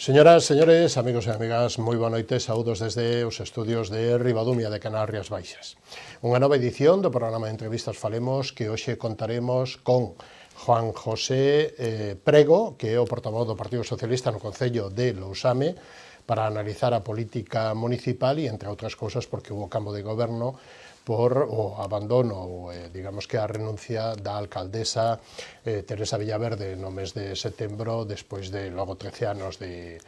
Señoras, señores, amigos e amigas, moi boa noite, saúdos desde os estudios de Ribadumia de Canarias Baixas. Unha nova edición do programa de entrevistas Falemos que hoxe contaremos con Juan José Prego, que é o portavoz do Partido Socialista no Concello de Lousame, para analizar a política municipal e, entre outras cousas, porque hubo cambio de goberno por o abandono, digamos que a renuncia da alcaldesa Teresa Villaverde no mes de setembro, despois de logo 13 anos de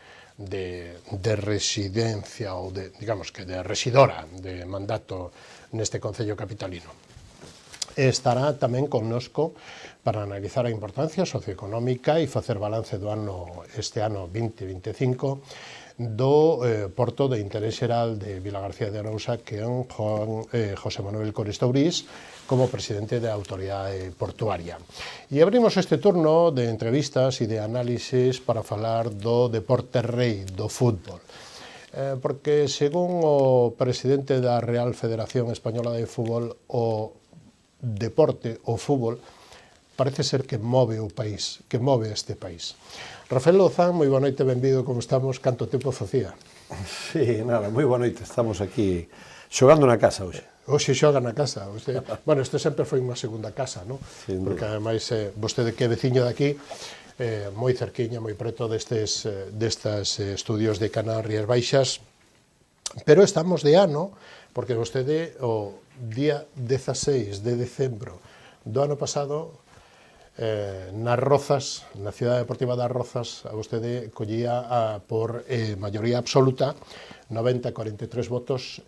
residencia ou digamos que de residora de mandato neste Concello capitalino. Estará tamén connosco para analizar a importancia socioeconómica e facer balance do este ano 2025 do Porto de Interés Xeral de Vilagarcía de Arousa, que é Juan José Manuel Coristourís, como presidente da Autoridade Portuaria. E abrimos este turno de entrevistas e de análisis para falar do deporte rei, do fútbol. Porque, según o presidente da Real Federación Española de Fútbol, o deporte, o fútbol, parece ser que move o país, que move este país. Rafael Lozán, moi boa noite, benvido, como estamos? Canto tempo facía? Sí, nada, moi boa noite, estamos aquí xogando na casa hoxe. Hoxe xoga na casa. Bueno, isto sempre foi unha segunda casa, non? Porque, ademais, vostede que é veciño daqui, moi cerquiña, moi preto destes estudios de Canarias Baixas, pero estamos de ano, porque vostede, o día 16 de decembro do ano pasado, nas Rozas, na Cidade Deportiva das Rozas, a vostede collía por maioría absoluta, 90-43 votos,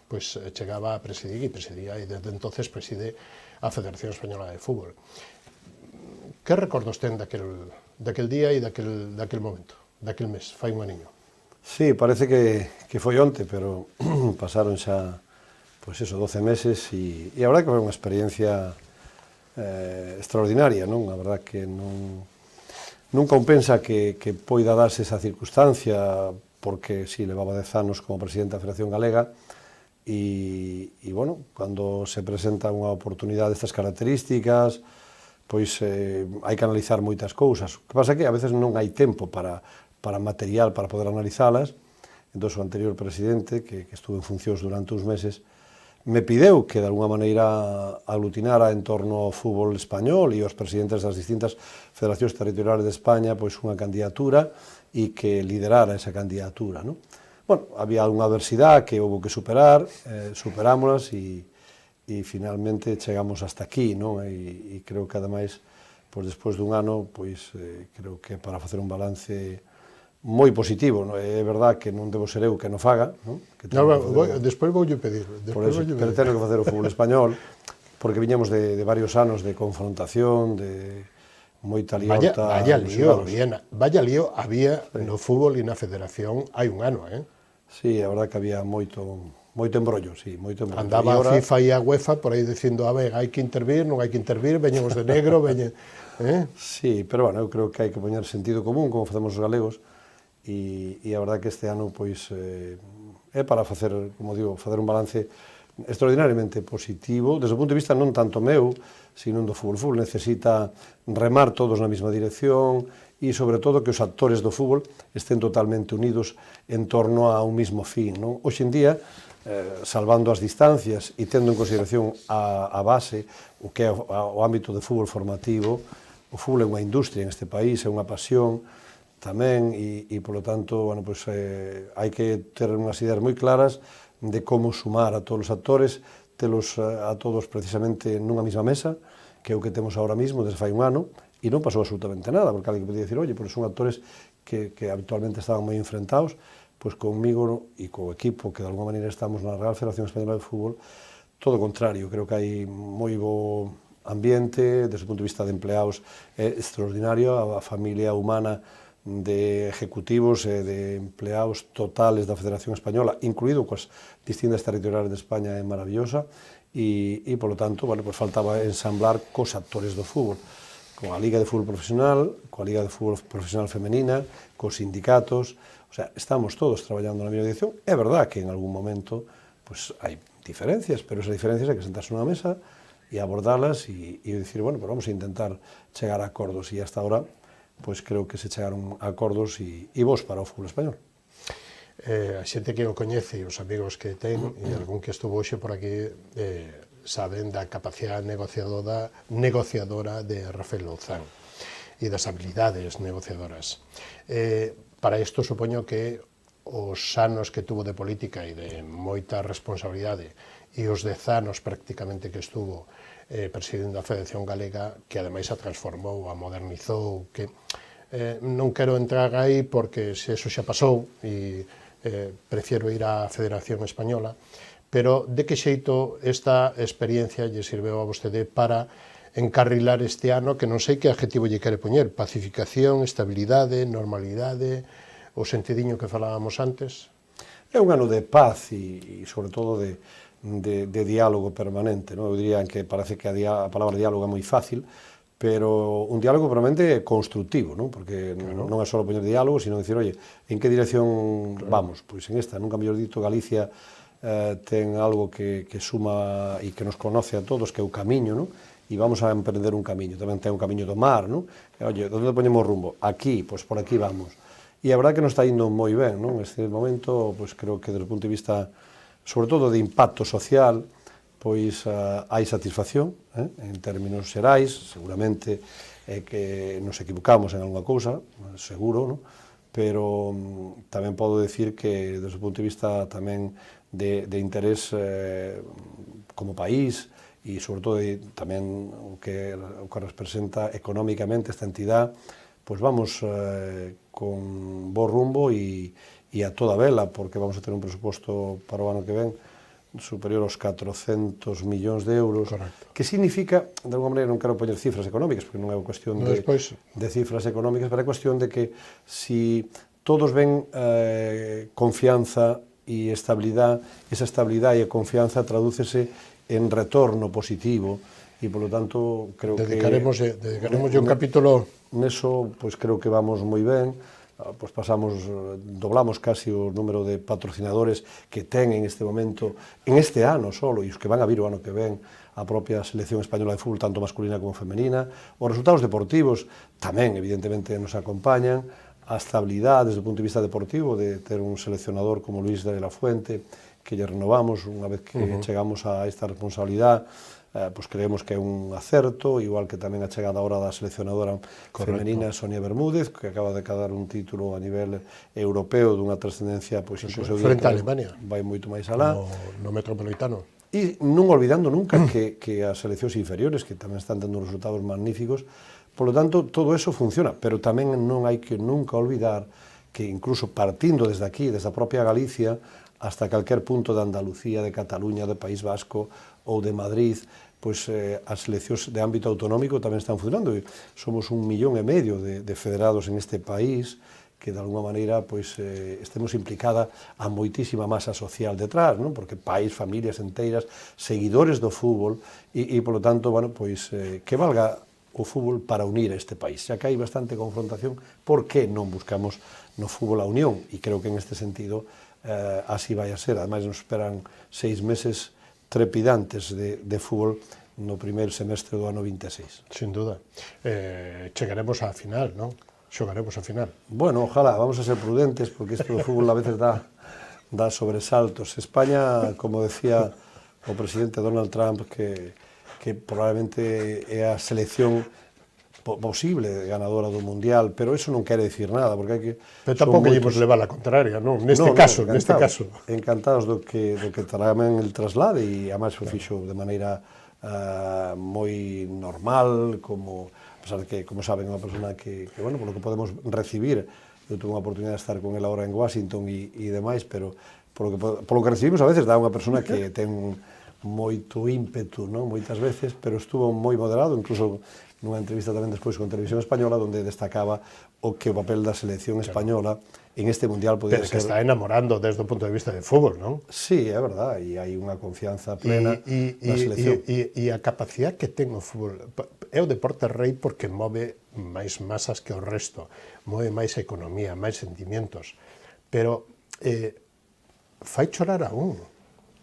pois chegaba a presidir, e presidía, e desde entonces preside a Federación Española de Fútbol. Que recordos ten daquel día e daquel momento, daquel mes, fai un aniño? Sí, parece que foi onte, pero pasaron xa, pois eso, 12 meses, e a verdade que foi unha experiencia extraordinaria, non? A verdade que nunca un pensa que poida darse esa circunstancia, porque si levaba 10 anos como presidente da Federación Galega, e bueno, cando se presenta unha oportunidade destas características, pois hai que analizar moitas cousas. O que pasa é que a veces non hai tempo para material para poder analizalas. Entón, o anterior presidente, que estuvo en funcións durante uns meses, me pideu que de alguna maneira aglutinara en torno ao fútbol español e aos presidentes das distintas federacións territoriales de España pois unha candidatura e que liderara esa candidatura, non? Bueno, había unha adversidade que houve que superar, superámolas e finalmente chegamos hasta aquí, non? E creo que ademais, pois despois dun ano, pois creo que para facer un balance moi positivo, non? É verdad que non debo ser eu que non faga, non? Despois voulle pedir. Pero teño que facer o fútbol español, porque viñamos de varios anos de confrontación, de moita liorta. Vaya lío había no fútbol e na federación hai un ano, Sí, a verdad que había moito embrollo, sí, moito embrollo. Andaba a FIFA e a UEFA por aí dicindo, a ver, hai que intervir, non hai que intervir, veñemos de negro, Sí, pero bueno, eu creo que hai que poñer sentido común, como facemos os galegos, e a verdade que este ano, pois, é para facer, como digo, facer un balance extraordinariamente positivo, desde o punto de vista non tanto meu, sino do fútbol. O fútbol necesita remar todos na mesma dirección e, sobre todo, que os actores do fútbol estén totalmente unidos en torno a un mismo fin, non? Hoxe en día, salvando as distancias e tendo en consideración a base, o que é o ámbito de fútbol formativo, o fútbol é unha industria en este país, é unha pasión tamén, e, polo tanto, bueno, pois, hai que ter unhas ideas moi claras de como sumar a todos os actores, telos a todos precisamente nunha mesma mesa, que é o que temos ahora mismo, desde fai un ano, e non pasou absolutamente nada, porque alguén podía dicir, oye, pois son actores que habitualmente estaban moi enfrentados, pois comigo e co equipo que de alguma maneira estamos na Real Federación Española de Fútbol, todo o contrario, creo que hai moi bo ambiente, desde o punto de vista de empleados é extraordinario, a familia humana de ejecutivos e de empleados totales da Federación Española, incluído coas distintas territoriales de España, é maravillosa, e polo tanto, bueno, pues faltaba ensamblar cos actores do fútbol, coa Liga de Fútbol Profesional, coa Liga de Fútbol Profesional Femenina, cos sindicatos, o sea, estamos todos traballando na mesma dirección. É verdad que en algún momento pues hai diferencias, pero esas diferencias hai que sentarse nunha mesa e abordalas e dicir, bueno, pues vamos a intentar chegar a acordos, e hasta ahora pois creo que se chegaron a acordos e bos para o fútbol español. A xente que o coñece e os amigos que ten, e algún que estuvo hoxe por aquí, saben da capacidade negociadora de Rafael Louzán e das habilidades negociadoras. Para isto supoño que os anos que tuvo de política e de moita responsabilidade e os 10 anos prácticamente que estuvo presidindo a Federación Galega, que ademais a transformou, a modernizou, que non quero entrar aí porque se eso xa pasou e prefiero ir á Federación Española, pero de que xeito esta experiencia lle sirveu a vostede para encarrilar este ano, que non sei que adjetivo lle quere poñer, pacificación, estabilidade, normalidade, o sentidiño que falábamos antes? É un ano de paz e sobre todo de diálogo permanente, non? Eu diría que parece que a palabra diálogo é moi fácil, pero un diálogo permanente constructivo, non? Porque claro, non é só poñer diálogo, sino dicir, oye, en que dirección vamos? Pois en esta, nunca mellor dito, Galicia ten algo que suma e que nos conoce a todos, que é o camiño, non? E vamos a emprender un camiño, tamén ten un camiño do mar, non? E, oye, onde poñemos rumbo? Aquí, pois por aquí vamos. E a verdade que nos está indo moi ben, non? Este momento, pois creo que desde o punto de vista, sobre todo de impacto social, pois hai satisfacción, en términos xerais, seguramente que nos equivocamos en alguna cousa, seguro, non? Pero tamén podo decir que desde o punto de vista tamén de interés como país, e sobre todo tamén o que representa económicamente esta entidade, pois vamos con bo rumbo e a toda vela, porque vamos a ter un presuposto para o ano que ven superior aos 400 millóns de euros. Correcto. Que significa, de alguma maneira non quero poñer cifras económicas, porque non é cuestión de cifras económicas, pero é cuestión de que si todos ven confianza e estabilidade, esa estabilidade e confianza tradúcese en retorno positivo e, polo tanto, creo dedicaremos un capítulo. Neso, pois creo que vamos moi ben, pois doblamos casi o número de patrocinadores que ten en este momento, en este ano solo, e os que van a vir o ano que ven, a propia selección española de fútbol, tanto masculina como femenina. Os resultados deportivos tamén, evidentemente, nos acompañan. A estabilidade, desde o punto de vista deportivo, de ter un seleccionador como Luis de la Fuente, que lle renovamos unha vez que chegamos a esta responsabilidade, pois creemos que é un acerto, igual que tamén a chegada ahora da seleccionadora femenina Sonia Bermúdez, que acaba de cadar un título a nivel europeo dunha trascendencia, pois incluso frente a Alemania, vai moito máis alá. No Metropolitano. E non olvidando nunca que as seleccións inferiores, que tamén están tendo resultados magníficos, polo tanto, todo eso funciona, pero tamén non hai que nunca olvidar que incluso partindo desde aquí, desde a propia Galicia, hasta calquer punto de Andalucía, de Cataluña, de País Vasco ou de Madrid, pois as seleccións de ámbito autonómico tamén están funcionando. Somos 1,5 millón de federados en este país, que de alguma maneira pois estemos implicada a moitísima masa social detrás, non? Porque país, familias enteiras, seguidores do fútbol e polo tanto, bueno, pois que valga o fútbol para unir a este país. Xa que hai bastante confrontación, por que non buscamos no fútbol a unión? E creo que en este sentido así vai a ser. Ademais nos esperan 6 meses trepidantes de fútbol no primeiro semestre do ano 26. Sin duda. Chegaremos á final, non? Xogaremos a final. Bueno, ojalá, vamos a ser prudentes, porque isto do fútbol a veces dá sobresaltos. España, como decía o presidente Donald Trump, que probablemente é a selección posible ganadora do Mundial, pero eso non quere dicir nada, porque hai que... Pero tampouco llevos levar a contraria, non? Neste caso. Encantados do que tamén el traslade, e además o fixo de maneira moi normal, como... A pesar de que, como saben, é unha persona que bueno, por lo que podemos recibir, eu tuve unha oportunidade de estar con ela ahora en Washington e demais, pero por lo que recibimos a veces dá unha persona que ten moito ímpetu, non? Moitas veces, pero estuvo moi moderado, incluso nunha entrevista tamén despois con Televisión Española, onde destacaba o que o papel da selección española en este Mundial podía ser... Pero que está enamorando desde o punto de vista de fútbol, non? Sí, é verdad, e hai unha confianza plena na selección. E a capacidade que ten o fútbol... É o deporte rei porque move máis masas que o resto, move máis economía, máis sentimientos, pero fai chorar a un.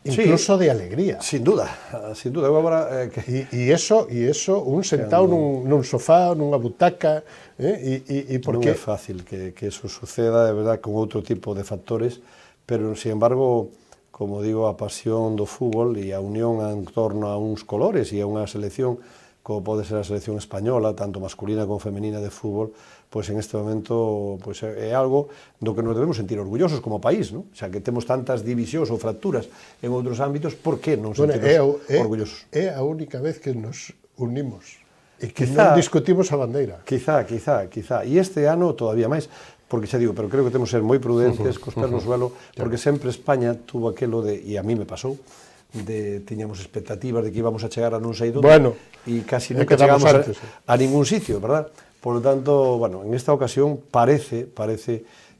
incluso de alegría. Sin duda, sin duda. Eu agora, E iso, un sentado nun sofá, nunha butaca, non é fácil que eso suceda, é verdad, con outro tipo de factores, pero, sin embargo, como digo, a pasión do fútbol e a unión en torno a uns colores e a unha selección, como pode ser a selección española, tanto masculina como femenina de fútbol, pois en este momento pois é algo do que nos debemos sentir orgullosos como país, non? Xa que temos tantas divisións ou fracturas en outros ámbitos, por que non sentirnos orgullosos? É a única vez que nos unimos e que non discutimos a bandeira. Quizá. E este ano todavía máis, porque xa digo, pero creo que temos que ser moi prudentes, cos pés no suelo, porque sempre España tuvo aquelo de, e a mí me pasou, tiñamos expectativas de que íbamos a chegar a non sei onde, e casi nunca chegamos a ningún sitio, verdad? Por lo tanto, bueno, en esta ocasión parece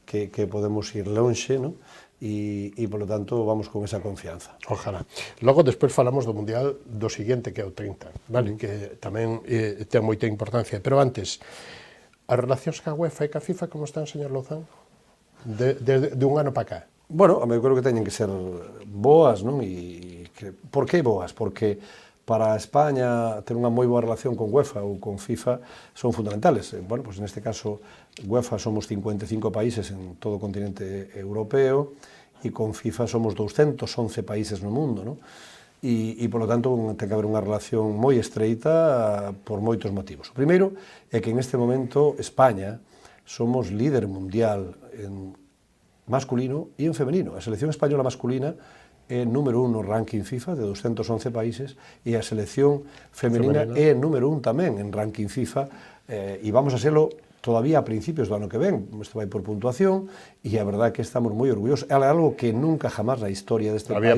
que podemos ir lonxe, ¿no? E, por lo tanto, vamos con esa confianza. Ojalá. Logo, despois falamos do Mundial do seguinte, que é o 30, vale? Que tamén ten moita importancia. Pero antes, as relacións ca UEFA e ca FIFA, como están, señor Louzán? De un ano para cá. Bueno, eu creo que teñen que ser boas, non? Por que boas? Porque para España ter unha moi boa relación con UEFA ou con FIFA son fundamentales. Bueno, pues neste caso, UEFA somos 55 países en todo o continente europeo e con FIFA somos 211 países no mundo, non? E, por lo tanto, ten que haber unha relación moi estreita por moitos motivos. O primeiro é que en este momento España somos líder mundial en masculino e en femenino. A selección española masculina é número 1 no ranking FIFA de 211 países e a selección femenina é número 1 tamén en ranking FIFA e vamos a serlo todavía a principios do ano que ven. Isto vai por puntuación e a verdade é que estamos moi orgullosos. É algo que nunca jamás na historia deste país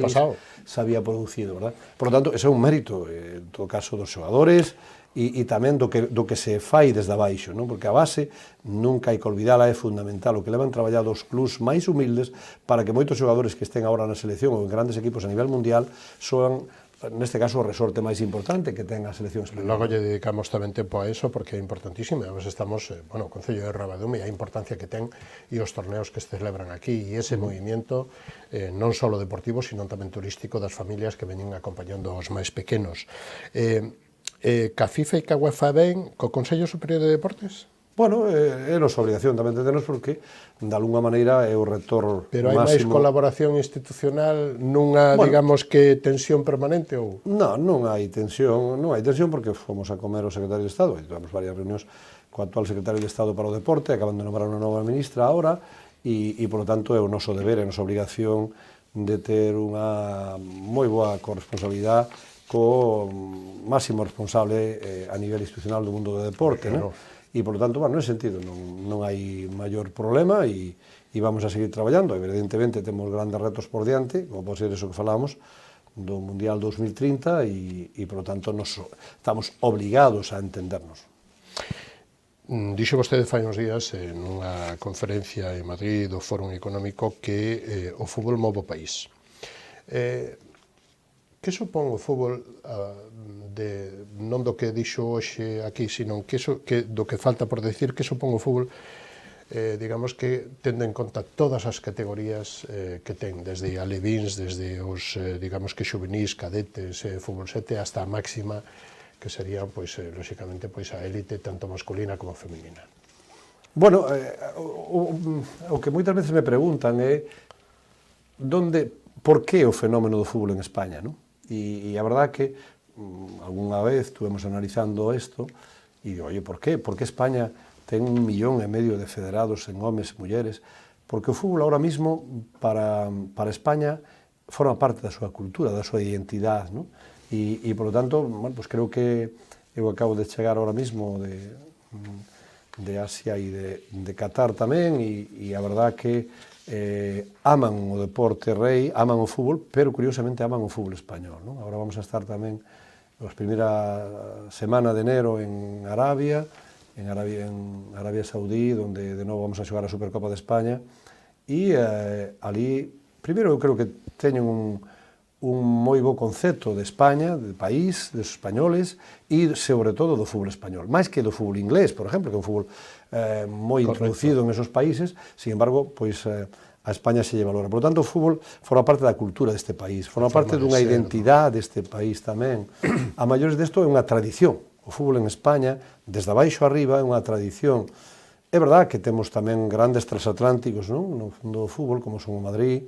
se había producido, verdad? Por lo tanto, ese é un mérito, en todo caso, dos xogadores e tamén do que se fai desde abaixo, non? Porque a base, nunca hai que olvidala, é fundamental o que levan traballado os clubs máis humildes para que moitos xogadores que estén agora na selección ou en grandes equipos a nivel mundial son, neste caso, o resorte máis importante que ten a selección española. Logo lle dedicamos tamén tempo a eso porque é importantísimo. Nós estamos, o Concello de Rabadume e a importancia que ten e os torneos que se celebran aquí e ese movimiento non só deportivo, sino tamén turístico das familias que veñen acompañando aos máis pequenos. Ca FIFA e ca UEFA ven co Consello Superior de Deportes? Bueno, é nosa obligación tamén de tenos porque, de alguna maneira, é o rector máximo. Pero hai máis colaboración institucional nunha, digamos que, tensión permanente ou? Non hai tensión porque fomos a comer o secretario de Estado e tivemos varias reunións co actual secretario de Estado para o Deporte, acaban de nombrar unha nova ministra agora e, por lo tanto, é o noso deber, é a nosa obligación de ter unha moi boa corresponsabilidade co máximo responsable a nivel institucional do mundo do deporte, non? E, por lo tanto, bueno, nesse sentido, non hai maior problema e vamos a seguir traballando. Evidentemente, temos grandes retos por diante, como pode ser eso que falamos, do Mundial 2030 e, por lo tanto, estamos obligados a entendernos. Dixo vostede fai uns días nunha conferencia en Madrid do Fórum Económico que o fútbol move o país. Que supón o fútbol non do que dixo hoxe aquí, sino do que falta por decir, que supón o fútbol, digamos que tendo en conta todas as categorías que ten, desde alevins, desde os, digamos que xuvenís, cadetes, fútbol 7, hasta a máxima, que sería, lóxicamente, a élite, tanto masculina como femenina. Bueno, o que moitas veces me preguntan é por que o fenómeno do fútbol en España, non? E a verdade que algunha vez estuvemos analizando isto e digo, por qué? Por que España ten 1,5 millón de federados en homes e mulleres? Porque o fútbol ahora mismo para España forma parte da súa cultura, da súa identidade, non? E, por lo tanto, bueno, pues creo que eu acabo de chegar ahora mismo de Asia e de Qatar tamén e a verdade que aman o deporte rei, aman o fútbol, pero curiosamente aman o fútbol español, non? Agora vamos a estar tamén a primeira semana de enero en Arabia Saudí, onde de novo vamos a xogar a Supercopa de España e ali, primeiro eu creo que teñen un moi bo concepto de España, de país, dos españoles e, sobre todo, do fútbol español. Mais que do fútbol inglés, por exemplo, que é un fútbol moi introducido en esos países. Sin embargo, pois, a España se lle valora. Por lo tanto, o fútbol forma parte da cultura deste país, forma parte dunha identidade deste país tamén. A maiores desto é unha tradición. O fútbol en España, desde abaixo arriba, é unha tradición. É verdad que temos tamén grandes transatlánticos, non? No fundo do fútbol, como son o Madrid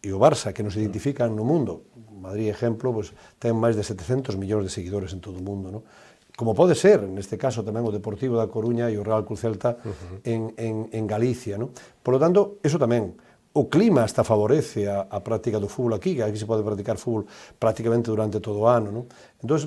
e o Barça, que nos identifican no mundo. O Madrid, exemplo, pues, ten máis de 700 millóns de seguidores en todo o mundo, non? Como pode ser, neste caso, tamén o Deportivo da Coruña e o Real Cruz Celta en Galicia, non? Por lo tanto, eso tamén. O clima hasta favorece a práctica do fútbol aquí, que aquí se pode practicar fútbol prácticamente durante todo o ano, non? Entón,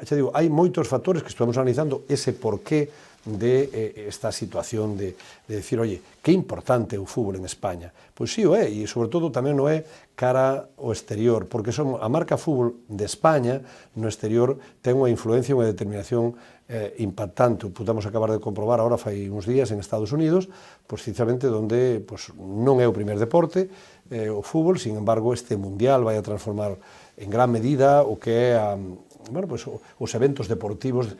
xa digo, hai moitos factores que estamos analizando ese porqué de esta situación de decir, oye, que importante o fútbol en España. Pois sí o é, e sobre todo tamén o é cara ao exterior, porque a marca fútbol de España no exterior ten unha influencia, unha determinación impactante. Podemos acabar de comprobar agora fai uns días en Estados Unidos, pois sinceramente onde non é o primer deporte o fútbol, sin embargo este mundial vai a transformar en gran medida o que é bueno, pues, os eventos deportivos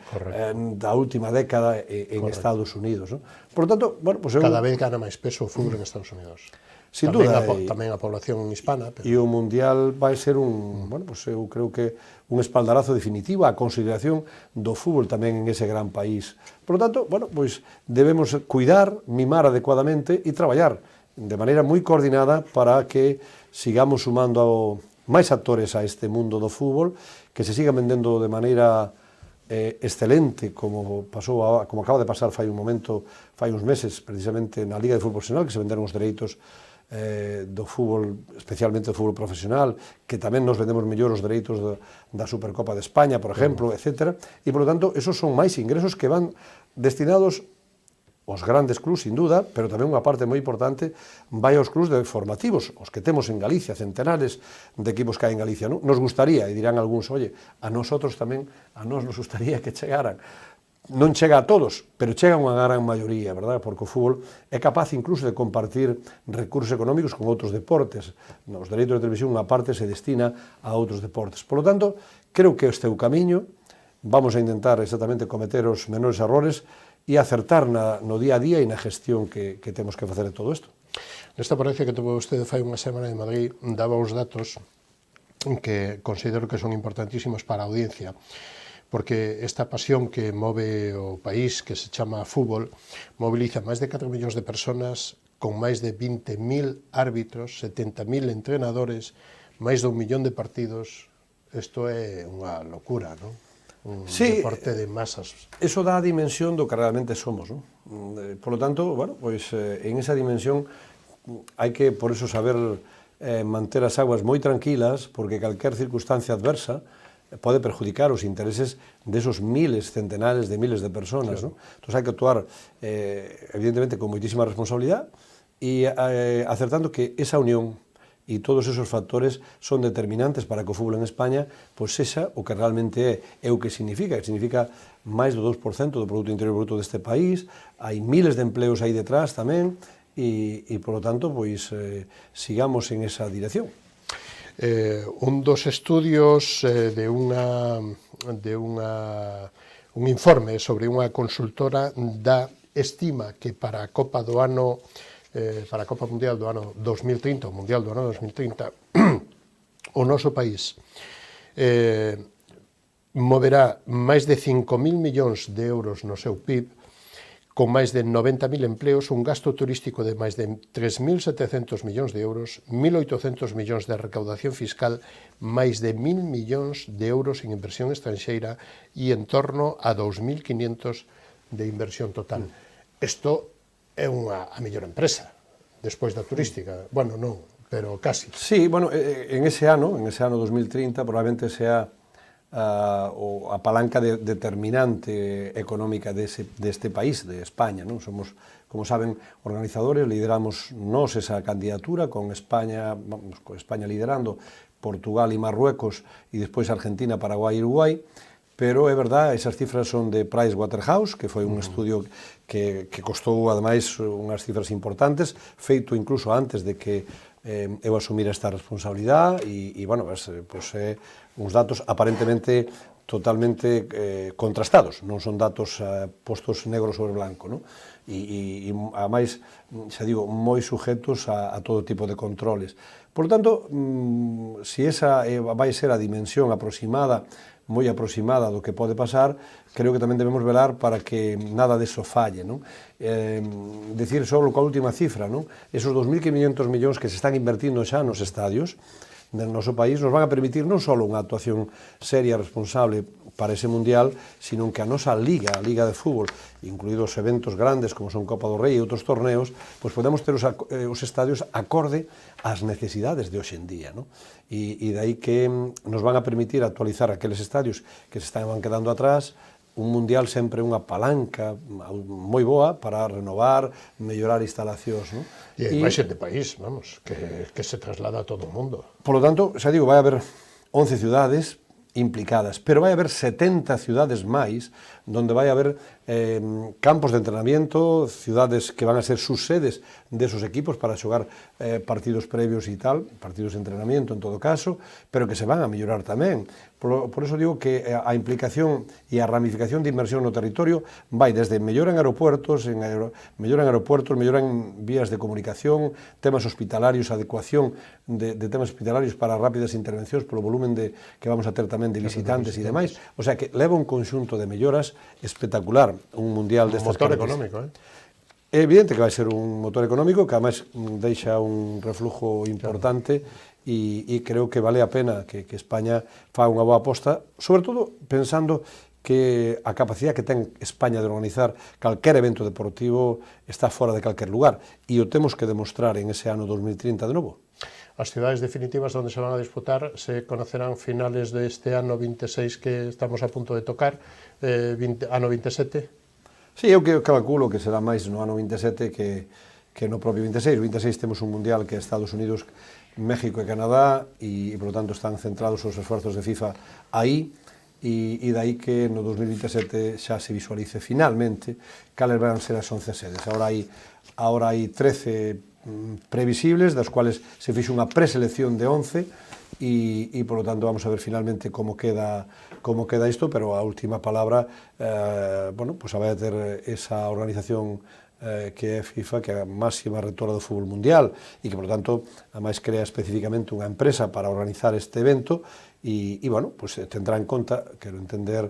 da última década en Estados Unidos, ¿no? Por lo tanto, bueno, pues cada vez gana máis peso o fútbol en Estados Unidos. Sin duda. Tamén a población hispana. E o Mundial vai ser bueno, pues eu creo que un espaldarazo definitivo a consideración do fútbol tamén en ese gran país. Por lo tanto, bueno, pues debemos cuidar, mimar adecuadamente e traballar de maneira moi coordinada para que sigamos sumando máis actores a este mundo do fútbol, que se siga vendendo de maneira excelente, como acaba de pasar fai uns meses, precisamente na Liga de Fútbol Profesional, que se venderon os dereitos do fútbol, especialmente do fútbol profesional, que tamén nos vendemos mellor os dereitos da Supercopa de España, por exemplo, etc. E, por lo tanto, esos son máis ingresos que van destinados aos grandes clubs, sin duda, pero tamén unha parte moi importante vai aos clubs formativos, os que temos en Galicia, centenares de equipos que hai en Galicia, non? Nos gustaría, e dirán algúns, oye, a nosotros tamén, a nos gustaría que chegaran. Non chega a todos, pero chega a unha gran maioría, verdad? Porque o fútbol é capaz incluso de compartir recursos económicos con outros deportes. Nos dereitos de televisión unha parte se destina a outros deportes. Por lo tanto, creo que este é o camiño, vamos a intentar exactamente cometer os menores errores e acertar no día a día e na gestión que temos que facer de todo isto. Nesta ponencia que tuvo vostede fai unha semana en Madrid, daba os datos que considero que son importantísimos para a audiencia, porque esta pasión que move o país, que se chama fútbol, moviliza máis de 4 millóns de personas, con máis de 20.000 árbitros, 70.000 entrenadores, máis de 1 millón de partidos. Isto é unha locura, non? Un deporte de masas. Eso dá a dimensión do que realmente somos, non? Por lo tanto, bueno, pois en esa dimensión hai que, por eso, saber manter as aguas moi tranquilas, porque calquer circunstancia adversa pode perjudicar os intereses desos miles, centenares de miles de personas, claro. ¿No? Entón hai que actuar, evidentemente, con moitísima responsabilidade e acertando que esa unión e todos esos factores son determinantes para que o fútbol en España pois sexa o que realmente é o que significa, máis do 2% do Produto Interior Bruto deste país, hai miles de empleos aí detrás tamén, e por lo tanto, pois, sigamos en esa dirección. Un dos estudios un informe sobre unha consultora estima que para a Copa do ano para a Copa Mundial do ano 2030, o Mundial do ano 2030, o noso país moverá máis de 5.000 millóns de euros no seu PIB, con máis de 90.000 empleos, un gasto turístico de máis de 3.700 millóns de euros, 1.800 millóns de recaudación fiscal, máis de 1.000 millóns de euros en inversión estranxeira e en torno a 2.500 de inversión total. Isto é a mellor empresa, despois da turística. Bueno, non, pero casi. Sí, bueno, en ese ano 2030, probablemente sea a palanca determinante económica deste país, de España, non? Somos, como saben, organizadores, lideramos nós esa candidatura con España liderando, Portugal e Marruecos, e despois Argentina, Paraguai e Uruguai. Pero é verdad, esas cifras son de Pricewaterhouse, que foi un estudio que costou, ademais, unhas cifras importantes, feito incluso antes de que eu asumir esta responsabilidade, e bueno, pues, uns datos aparentemente totalmente contrastados, non son datos postos negro sobre blanco, non? E ademais, xa digo, moi sujetos a todo tipo de controles. Por lo tanto, se esa vai ser a dimensión aproximada, moi aproximada do que pode pasar, creo que tamén debemos velar para que nada deso falle, non? Decir só coa última cifra, non? Esos 2.500 millóns que se están invertindo xa nos estadios del noso país nos van a permitir non só unha actuación seria e responsable para ese mundial, sino que a nosa liga, a liga de fútbol, incluídos eventos grandes como son Copa do Rei e outros torneos, pois podemos ter os estadios acorde ás necesidades de hoxe en día, non? E de aí que nos van a permitir actualizar aqueles estadios que se estaban quedando atrás. Un mundial sempre unha palanca moi boa para renovar, mellorar instalacións, non? E a imaxe de país, vamos, que se traslada a todo o mundo. Por lo tanto, xa digo, vai haber 11 cidades implicadas, pero vai haber 70 cidades máis, donde vai haber campos de entrenamiento, cidades que van a ser sus sedes desos equipos para xogar partidos previos e tal, partidos de entrenamiento en todo caso, pero que se van a mellorar tamén. Por eso digo que a implicación e a ramificación de inversión no territorio vai desde mellora en aeropuertos, mellora en vías de comunicación, temas hospitalarios, adecuación de temas hospitalarios para rápidas intervencións polo volumen que vamos a ter tamén de visitantes e demais. O sea que leva un conxunto de melloras espectacular un mundial destas características. Un motor económico, É evidente que vai ser un motor económico que además deixa un reflujo importante e creo que vale a pena que España faga unha boa aposta, sobre todo pensando que a capacidade que ten España de organizar calquer evento deportivo está fora de calquer lugar e o temos que demostrar en ese ano 2030 de novo. As cidades definitivas onde se van a disputar se conocerán finales deste ano 26 que estamos a punto de tocar, ano 27? Sí, eu calculo que será máis no ano 27 que no propio 26. O 26 temos un mundial que é Estados Unidos, México e Canadá e, por lo tanto, están centrados os esforzos de FIFA aí e dai que no 2027 xa se visualice finalmente cales van ser as 11 sedes. Ahora hai 13 previsibles, das cuales se fixe unha preselección de 11 e por lo tanto vamos a ver finalmente como queda isto, pero a última palabra bueno, pues vai a ter esa organización que é FIFA, que é a máxima rectora do fútbol mundial e que, por lo tanto, ademais crea especificamente unha empresa para organizar este evento e bueno, pues tendrá en conta, quero entender,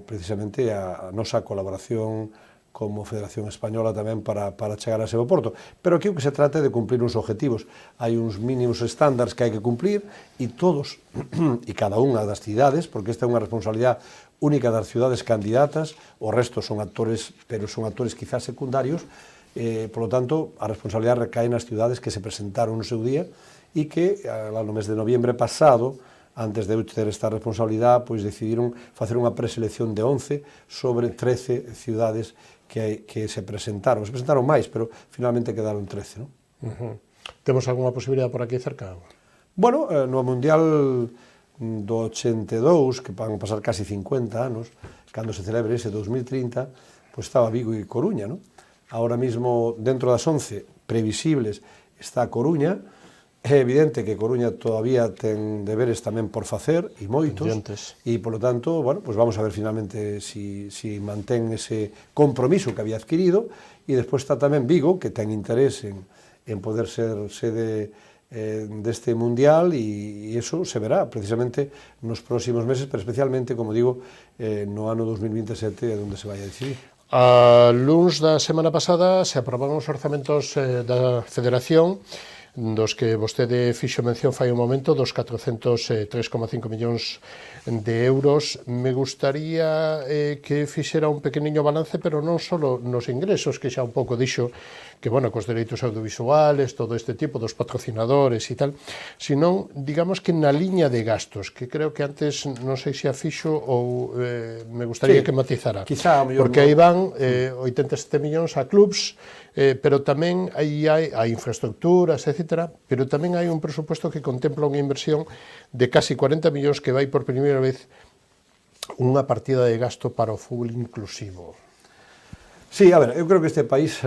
precisamente a nosa colaboración como Federación Española tamén para chegar a ese aeroporto. Pero aquí o que se trata é de cumplir uns objetivos. Hai uns mínimos estándares que hai que cumplir e todos, e cada unha das cidades, porque esta é unha responsabilidade única das cidades candidatas, o resto son actores, pero son actores quizás secundarios, por lo tanto, a responsabilidade recae nas cidades que se presentaron no seu día e que, no mes de noviembre pasado, antes de eu ter esta responsabilidade, pois decidiron facer unha preselección de 11 sobre 13 cidades que se presentaron. Se presentaron máis, pero finalmente quedaron 13, non? Temos algunha posibilidade por aquí cerca? Bueno, no Mundial do 82, que van a pasar casi 50 anos, cando se celebre ese 2030, pois estaba Vigo e Coruña, non? Ahora mismo, dentro das 11 previsibles, está Coruña. É evidente que Coruña todavía ten deberes tamén por facer, e moitos, e, polo tanto, bueno, pues vamos a ver finalmente si mantén ese compromiso que había adquirido, e despois está tamén Vigo, que ten interés en poder ser sede deste mundial, e iso se verá precisamente nos próximos meses, pero especialmente, como digo, no ano 2027 é onde se vai a decidir. A luns da semana pasada se aprobaron os orzamentos da Federación, dos que vostede fixo mención fai un momento, dos 403,5 millóns de euros. Me gustaría que fixera un pequeniño balance, pero non só nos ingresos, que xa un pouco dixo que, bueno, cos dereitos audiovisuales, todo este tipo dos patrocinadores e tal, sino, digamos que na liña de gastos, que creo que antes, non sei se a fixo ou me gustaría que matizara. Quizá, porque aí van 87 millóns a clubs, pero tamén aí hai a infraestructuras, etc., pero tamén hai un presupuesto que contempla unha inversión de casi 40 millóns que vai por primeira vez unha partida de gasto para o fútbol inclusivo. Sí, a ver, eu creo que este país,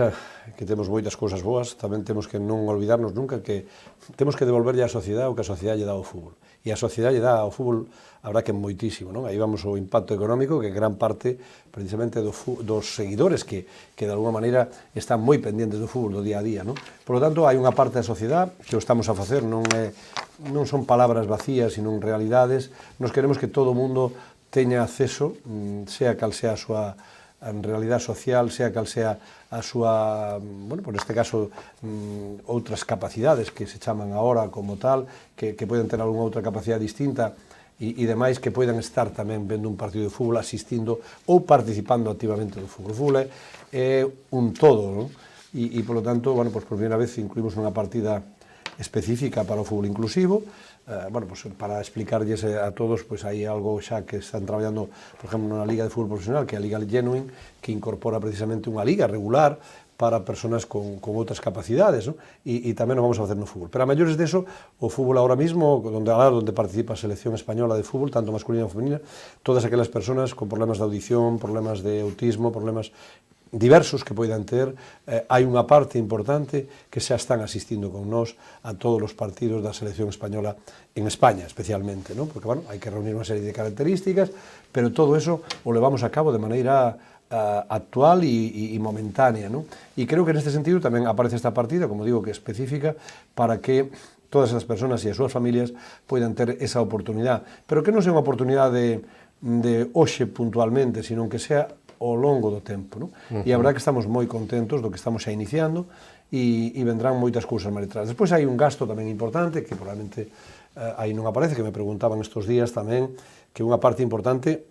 que temos moitas cousas boas, tamén temos que non olvidarnos nunca que temos que devolverlle á sociedade o que a sociedade lle dá ao fútbol. e a sociedade lle dá ao fútbol, a verdad que moitísimo, non? Aí vamos ao impacto económico, que gran parte precisamente dos seguidores que de alguma maneira están moi pendentes do fútbol do día a día, non? Por lo tanto, hai unha parte da sociedade que o estamos a facer, non son palabras vacías, sino realidades. Nos queremos que todo o mundo teña acceso, sea cal sea a súa realidade social, sea cal sea a súa, bueno, por este caso, outras capacidades que se chaman agora como tal, que poden ter algunha outra capacidade distinta, e demais que poidan estar tamén vendo un partido de fútbol, asistindo ou participando activamente do fútbol. O fútbol é un todo, non? E, por lo tanto, bueno, pues por primeira vez incluímos unha partida específica para o fútbol inclusivo. Bueno, pues para explicarlles a todos, pues hai algo xa que están traballando, por exemplo, na Liga de Fútbol Profesional, que é a Liga Genuine, que incorpora precisamente unha liga regular para personas con outras capacidades, ¿no? E tamén o vamos a facer no fútbol. Pero a maiores deso, o fútbol ahora mismo, onde participa a selección española de fútbol, tanto masculina como femenina, todas aquelas personas con problemas de audición, problemas de autismo, problemas diversos que poidan ter, hai unha parte importante que xa están asistindo con nós a todos os partidos da selección española en España, especialmente, ¿no? Porque, bueno, hai que reunir unha serie de características, pero todo eso o levamos a cabo de maneira actual e momentánea, ¿no? E creo que neste sentido tamén aparece esta partida, como digo, que é específica para que todas as persoas e as súas familias poidan ter esa oportunidade, pero que non sea unha oportunidade de hoxe puntualmente, sino que sea ao longo do tempo, non? E a verdade que estamos moi contentos do que estamos xa iniciando e vendrán moitas cousas máis detrás. Despois hai un gasto tamén importante, que probablemente aí non aparece, que me preguntaban estes días tamén, que unha parte importante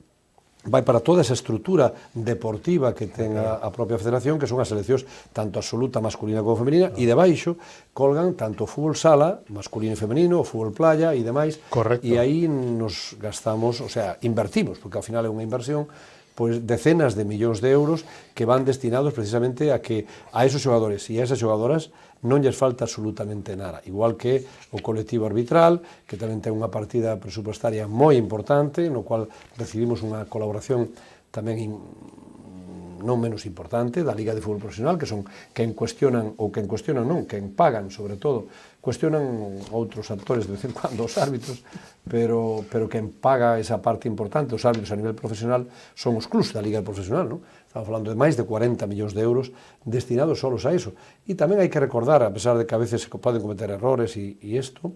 vai para toda esa estrutura deportiva que ten a propia federación, que son as seleccións tanto absoluta masculina como femenina, e debaixo colgan tanto o fútbol sala, masculino e femenino, o fútbol playa e demais. Correcto. E aí nos gastamos, o sea, invertimos, porque ao final é unha inversión, pois decenas de millóns de euros que van destinados precisamente a que a esos xogadores e a esas xogadoras non lles falta absolutamente nada, igual que o colectivo arbitral, que tamén ten unha partida presupuestaria moi importante, no cual recibimos unha colaboración tamén non menos importante da Liga de Fútbol Profesional, que son quen cuestionan, ou quen cuestionan non, quen pagan, sobre todo, cuestionan outros actores de vez en cuando, os árbitros, pero quen paga esa parte importante, os árbitros a nivel profesional, son os clubs da Liga Profesional, non? Estamos falando de máis de 40 millóns de euros destinados solos a iso. E tamén hai que recordar, a pesar de que a veces se poden cometer errores e isto,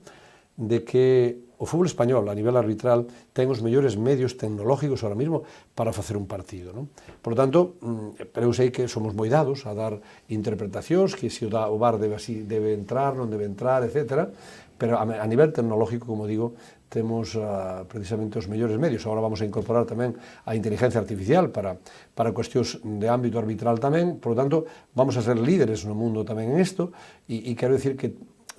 de que o fútbol español a nivel arbitral ten os mellores medios tecnológicos ahora mismo para facer un partido, non? Por lo tanto, pero eu sei que somos moi dados a dar interpretacións, que se o VAR debe entrar, non debe entrar, etc. Pero a nivel tecnológico, como digo, temos precisamente os mellores medios. Agora vamos a incorporar tamén a inteligencia artificial para cuestións de ámbito arbitral tamén. Por lo tanto, vamos a ser líderes no mundo tamén en isto, e quero dicir que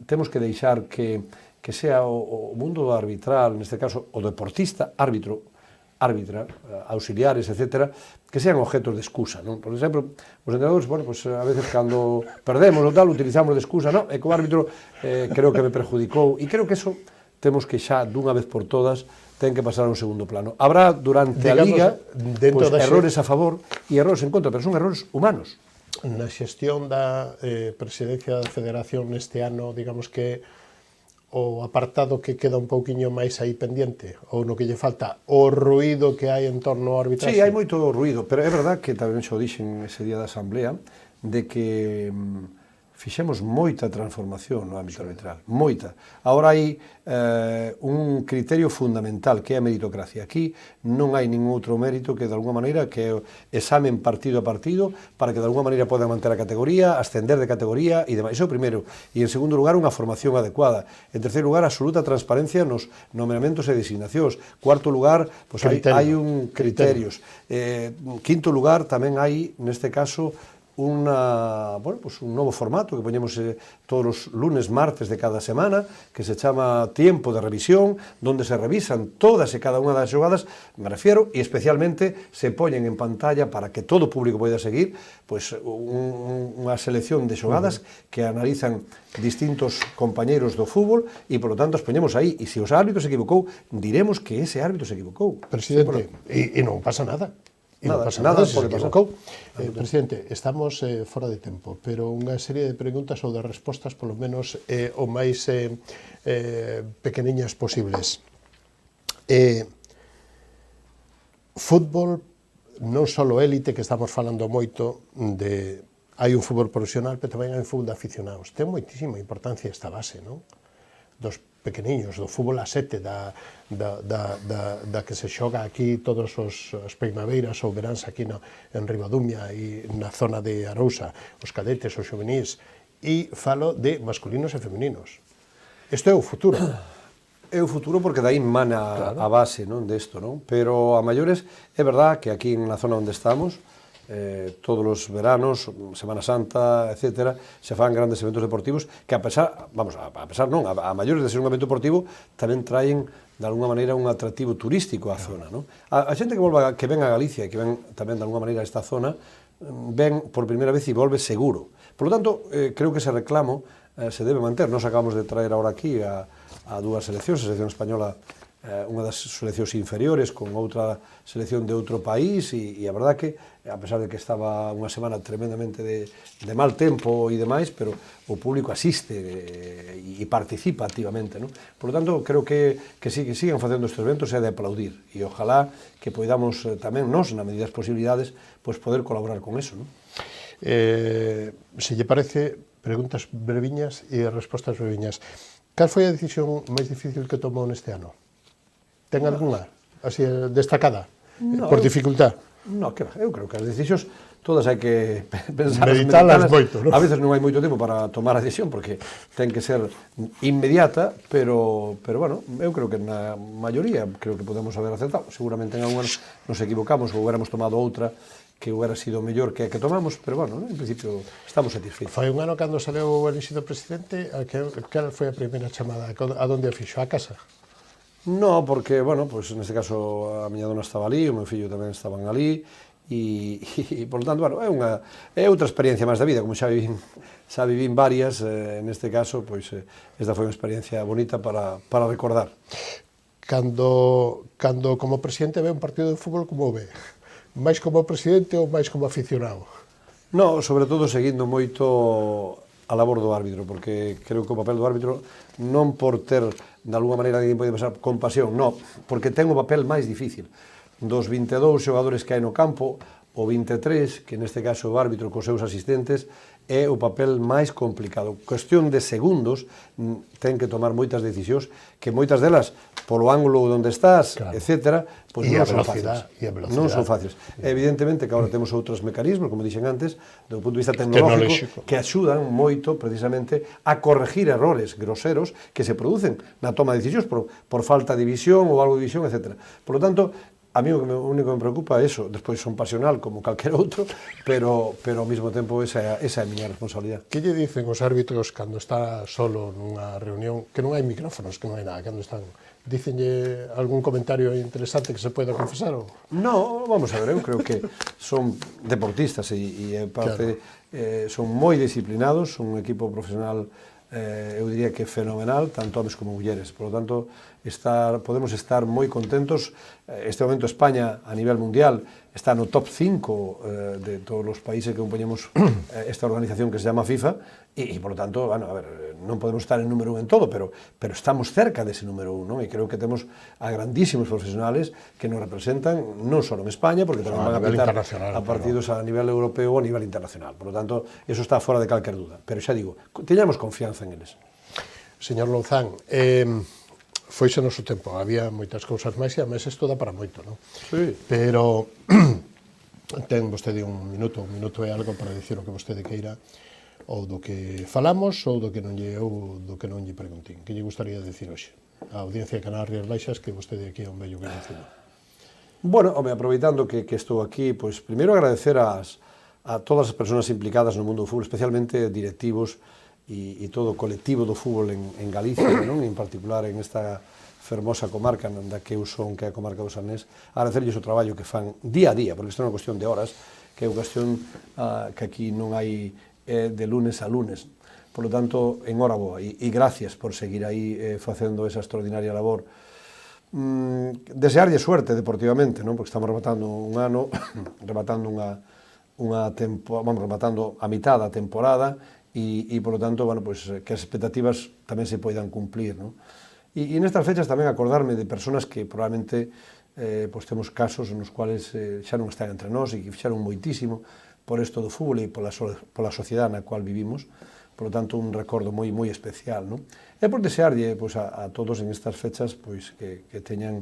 temos que deixar que sea o mundo arbitral, neste caso o deportista, árbitra, auxiliares, etc., que sean objetos de excusa, non? Por exemplo, os entrenadores, bueno, pues a veces cando perdemos ou tal, utilizamos de excusa, non? É que o árbitro creo que me perjudicou, e creo que eso temos que xa, dunha vez por todas, ten que pasar a un segundo plano. Habrá durante a Liga pues, errores a favor e errores en contra, pero son errores humanos. Na xestión da presidencia da Federación este ano, digamos que o apartado que queda un pouquiño máis aí pendiente, ou no que lle falta, o ruído que hai en torno ao arbitraxe? Sí, hai moito ruído, pero é verdad que tamén xo dixen ese día da Asamblea, de que fixemos moita transformación no ámbito arbitral, moita. Agora hai un criterio fundamental, que é a meritocracia. Aquí non hai ningún outro mérito que, de alguma maneira, que é examen partido a partido, para que, de alguma maneira, podan manter a categoría, ascender de categoría e demais. Iso é o primeiro. E, en segundo lugar, unha formación adecuada. En terceiro lugar, absoluta transparencia nos nomeamentos e designacións. Cuarto lugar, pues, hai un criterios. Quinto lugar, tamén hai, neste caso, un novo formato que poñemos todos os lunes, martes de cada semana, que se chama Tiempo de Revisión, donde se revisan todas e cada unha das xogadas, me refiero, e especialmente se poñen en pantalla para que todo o público poida seguir, pues, unha selección de xogadas que analizan distintos compañeiros do fútbol, e, por lo tanto, os poñemos aí, e se os árbitros se equivocou, diremos que ese árbitro se equivocou. Presidente, e non pasa nada. E non pasa nada se se equivocou. Presidente, estamos fora de tempo, pero unha serie de preguntas ou de respostas, polo menos, o máis pequeniñas posibles. Fútbol, non só élite, que estamos falando moito de... Hai un fútbol profesional, pero tamén hai un fútbol de aficionados. Ten moitísima importancia esta base, non? Dos pequeniños, do fútbol a sete, da que se xoga aquí todos as primaveiras ou veráns aquí en Ribadumia e na zona de Arousa, os cadetes, os xuvenís, e falo de masculinos e femininos. Isto é o futuro. É o futuro porque dai mana a base, non, desto, non? Pero a maiores é verdad que aquí na zona onde estamos, todos os veranos, Semana Santa, etcétera, se fan grandes eventos deportivos que a pesar non, a maiores de ser un evento deportivo, tamén traen de alguna maneira un atractivo turístico á zona, non? A xente que ven a Galicia e que ven tamén de alguna maneira a esta zona, ven por primeira vez e volve seguro. Por lo tanto, creo que ese reclamo se debe manter. Nos acabamos de traer ahora aquí a dúas seleccións, a selección española, unha das seleccións inferiores con outra selección de outro país e a verdad que, a pesar de que estaba unha semana tremendamente de mal tempo e demais, pero o público asiste e participa activamente, non? Por lo tanto, creo que sigan facendo estes eventos é de aplaudir e ojalá que poidamos tamén nos, na medida das posibilidades, pois poder colaborar con eso, non? Se lle parece, preguntas breviñas e respostas breviñas. Cal foi a decisión máis difícil que tomou neste ano? Ten algunha, así, destacada, por dificultad? Non, eu creo que as decisións todas hai que pensar, meditalas moito, non? A veces non hai moito tempo para tomar a decisión, porque ten que ser inmediata, pero bueno, eu creo que na maioría creo que podemos haber acertado. Seguramente en algunhas nos equivocamos ou hubiéramos tomado outra que hubiera sido mellor que a que tomamos, pero bueno, en principio estamos satisfeitos. Foi un ano cando saleu o elixido presidente, cal foi a primeira chamada? A donde a fixo? A casa? No, porque, bueno, pues neste caso a miña dona estaba ali, o meu fillo tamén estaban ali, e por lo tanto, bueno, é outra experiencia máis da vida, como xa vivín varias, neste caso, pois, esta foi unha experiencia bonita para recordar. Cando como presidente ve un partido de fútbol, como ve? máis como presidente ou máis como aficionado? No, sobre todo seguindo moito a labor do árbitro, porque creo que o papel do árbitro non por ter, de alguma maneira, alguén pode pasar con pasión, non, porque ten o papel máis difícil. Dos 22 xogadores que hai no campo, o 23, que neste caso o árbitro cos seus asistentes, é o papel máis complicado. Cuestión de segundos, ten que tomar moitas decisións, que moitas delas, polo ángulo onde estás, claro, etcétera, pois non son fáciles. Non son fáciles. Evidentemente que agora temos outros mecanismos, como dixen antes, do punto de vista tecnológico, que axudan moito, precisamente, a corregir errores groseros que se producen na toma de decisións por falta de visión ou algo de visión, etcétera. Por lo tanto, a mí o único que me preocupa é iso, despois son pasional como calquer outro, pero ao mesmo tempo esa é a miña responsabilidade. Que lle dicen os árbitros cando está solo nunha reunión, que non hai micrófonos, que non hai nada, cando están? Dicenlle algún comentario interesante que se poida confesar? No, vamos a ver, eu creo que son deportistas e parte, son moi disciplinados, son un equipo profesional, eu diría que fenomenal, tanto homes como mulleres. Por lo tanto, podemos estar moi contentos. Este momento España, a nivel mundial, está no top 5 de todos os países que compoñemos esta organización que se llama FIFA, e por lo tanto, bueno, a ver, non podemos estar en número 1 en todo, pero estamos cerca dese número 1, non? E creo que temos a grandísimos profesionales que nos representan, non só en España, porque tamén van a pitar a partidos a nivel europeo ou a nivel internacional. Por lo tanto, eso está fora de calquer duda. Pero xa digo, teñamos confianza en eles. Señor Louzán, foise noso tempo, había moitas cousas máis e ademais isto dá para moito, non? Sí. Pero ten vostede un minuto e algo para dicir o que vostede queira, ou do que falamos, ou do que non lle preguntín. Que lle gustaría dicir hoxe? A audiencia de Canal Rías Baixas, que vostede aquí é un bello conhecido. Bueno, aproveitando que estou aquí, pois primeiro agradecer a todas as persoas implicadas no mundo do fútbol, especialmente directivos e todo o colectivo do fútbol en Galicia, non? En particular en esta fermosa comarca da que eu son, que é a comarca do Sarnés, agradecerlles o traballo que fan día a día, porque isto é unha cuestión de horas, que é unha cuestión que aquí non hai de lunes a lunes. Por lo tanto, enhoraboa e gracias por seguir aí facendo esa extraordinaria labor. desearlle suerte deportivamente, non? Porque estamos rematando un ano, rematando rematando a mitad da temporada e polo tanto, bueno, pues, que as expectativas tamén se poidan cumplir, non? E nestas fechas tamén acordarme de personas que probablemente pues, temos casos nos cuales xa non están entre nós e que fixaron moitísimo por isto do fútbol e pola sociedade na cual vivimos. Por lo tanto, un recordo moi especial, non? E por desearlle pois, a todos en estas fechas pois, que teñan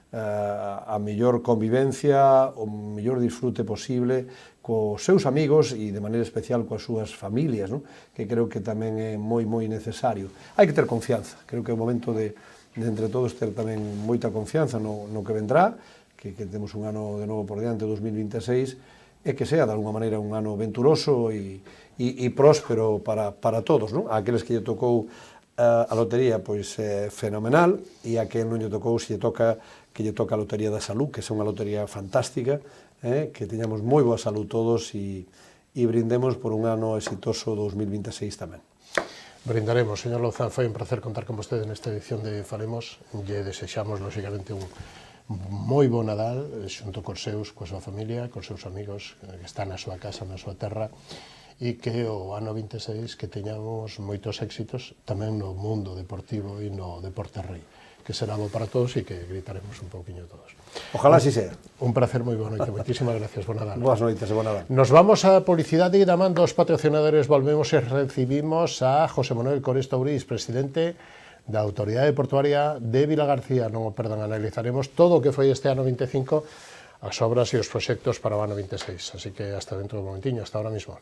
a mellor convivencia, o mellor disfrute posible cos seus amigos e de maneira especial coas súas familias, non? Que creo que tamén é moi necesario. Hai que ter confianza, creo que é o momento de entre todos ter tamén moita confianza no que vendrá, que temos un ano de novo por diante, 2026, e que sea, de alguma maneira, un ano venturoso e próspero para todos, non? A aqueles que lle tocou a lotería, pois fenomenal, e a quen non lle tocou, se lle toca, que lle toca a lotería da salud, que é unha lotería fantástica, que teñamos moi boa salud todos e brindemos por un ano exitoso 2026 tamén. Brindaremos, señor Louzán, foi un placer contar con vostede nesta edición de Falemos, lle desexamos, lóxicamente, un moi bo Nadal, xunto cos seus, coa súa familia, cos seus amigos, que están na súa casa, na súa terra, e que o ano 26 que teñamos moitos éxitos tamén no mundo deportivo e no deporte rei, que será bo para todos e que gritaremos un pouquiño todos. Ojalá así sea. Un placer, moi boa noite, moitísimas gracias, bo Nadal. Boas noites e bo Nadal. Nos vamos a publicidade e da man dos patrocinadores volvemos e recibimos a José Manuel Coresto Uriz, presidente da Autoridade Portuaria de Vilagarcía. Non o perdan, analizaremos todo o que foi este ano 25, as obras e os proxectos para o ano 26. Así que hasta dentro de un momentiño, hasta ahora mismo.